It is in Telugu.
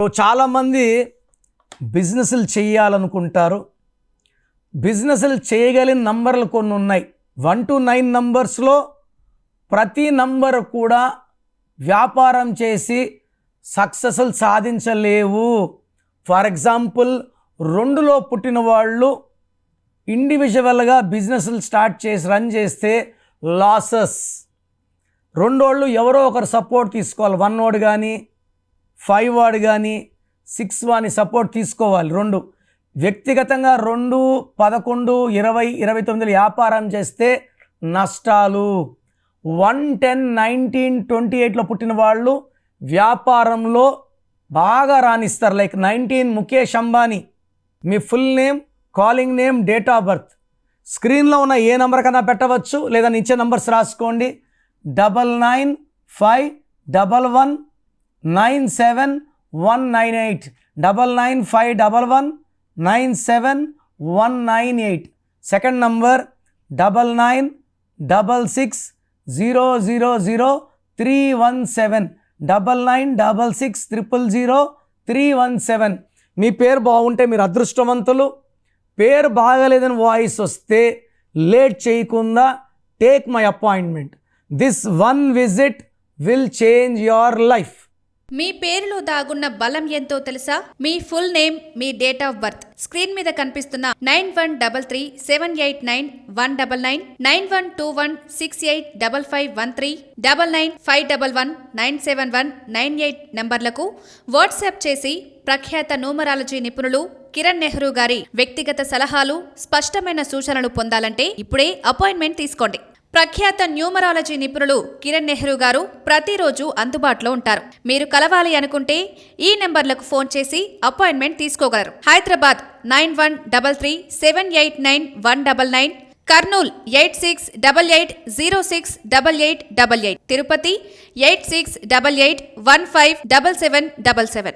చాలామంది బిజినెస్లు చేయాలనుకుంటారు. బిజినెస్లు చేయగలిగిన నంబర్లు కొన్ని ఉన్నాయి. 1 to 9 నంబర్స్లో ప్రతి నంబర్ కూడా వ్యాపారం చేసి సక్సెస్లు సాధించలేవు. ఫర్ ఎగ్జాంపుల్ 2లో పుట్టిన వాళ్ళు ఇండివిజువల్గా బిజినెస్లు స్టార్ట్ చేసి రన్ చేస్తే లాసెస్. 2 వాళ్ళు ఎవరో ఒకరు సపోర్ట్ తీసుకోవాలి. 1 వాడు కానీ 5 వాడు కానీ 6 వాని సపోర్ట్ తీసుకోవాలి. 2 వ్యక్తిగతంగా 2, 11, 20, 29 వ్యాపారం చేస్తే నష్టాలు. 1, 10, 19, 28లో పుట్టిన వాళ్ళు వ్యాపారంలో బాగా రాణిస్తారు. Like 19 Mukesh Ambani. Me full name, calling name, date of birth స్క్రీన్లో ఉన్న ఏ నెంబర్ కన్నా పెట్టవచ్చు, లేదా ఇచ్చే నంబర్స్ రాసుకోండి. 9951197198 9951197198. Second number 9966000317 9966000317. మీ పేరు బాగుంటే మీరు అదృష్టవంతులు. పేరు బాగలేదని వాయిస్ వస్తే లేట్ చేయకుండా take my appointment. This one visit will change your life. మీ పేరులో దాగున్న బలం ఎంతో తెలుసా? మీ ఫుల్ నేమ్, మీ డేట్ ఆఫ్ బర్త్ స్క్రీన్ మీద కనిపిస్తున్న 9133789199 9121685513 9951197198 నంబర్లకు వాట్సాప్ చేసి ప్రఖ్యాత న్యూమరాలజీ నిపుణులు కిరణ్ నెహ్రూ గారి వ్యక్తిగత సలహాలు, స్పష్టమైన సూచనలు పొందాలంటే ఇప్పుడే అపాయింట్మెంట్ తీసుకోండి. ప్రఖ్యాత న్యూమరాలజీ నిపుణులు కిరణ్ నెహ్రూ గారు ప్రతిరోజు అందుబాటులో ఉంటారు. మీరు కలవాలి అనుకుంటే ఈ నెంబర్లకు ఫోన్ చేసి అపాయింట్మెంట్ తీసుకోగలరు. హైదరాబాద్ 9133789199, కర్నూల్ 8688068888, తిరుపతి 8688157777.